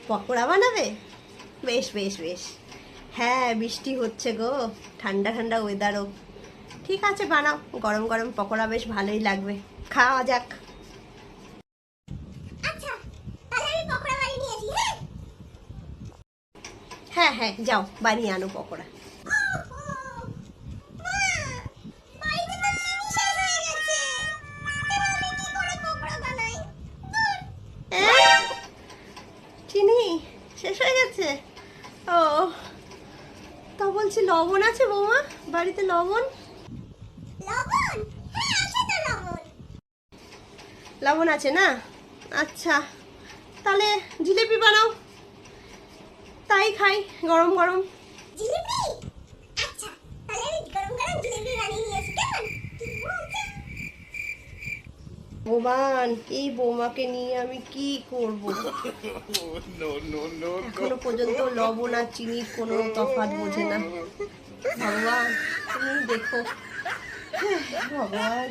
পকোড়া বানাবে? বেশ বেশ বেশ। হ্যাঁ, বৃষ্টি হচ্ছে গো, ঠান্ডা ঠান্ডা ওয়েদারও। ঠিক আছে, বানাও। গরম গরম পকোড়া বেশ ভালোই লাগবে, খাওয়া যাক। আচ্ছা, তাহলে আমি পকোড়া বানিয়ে নিয়ে আসি। হ্যাঁ হ্যাঁ হ্যাঁ, যাও বানিয়ে আনো পকোড়া। চিনি শেষ হয়ে গেছে? ও, তা বলছি লবণ আছে বৌমা? বাড়িতে লবণ? লবণ আছে না? আচ্ছা, তাহলে জিলিপি বানাও, তাই খাই গরম গরম। ভগবান, এই বৌমাকে নিয়ে আমি কি করব? এখনো পর্যন্ত লবণ আর চিনির কোনো তফাৎ বোঝে না। ভগবান, তুমি দেখো। ভগবান।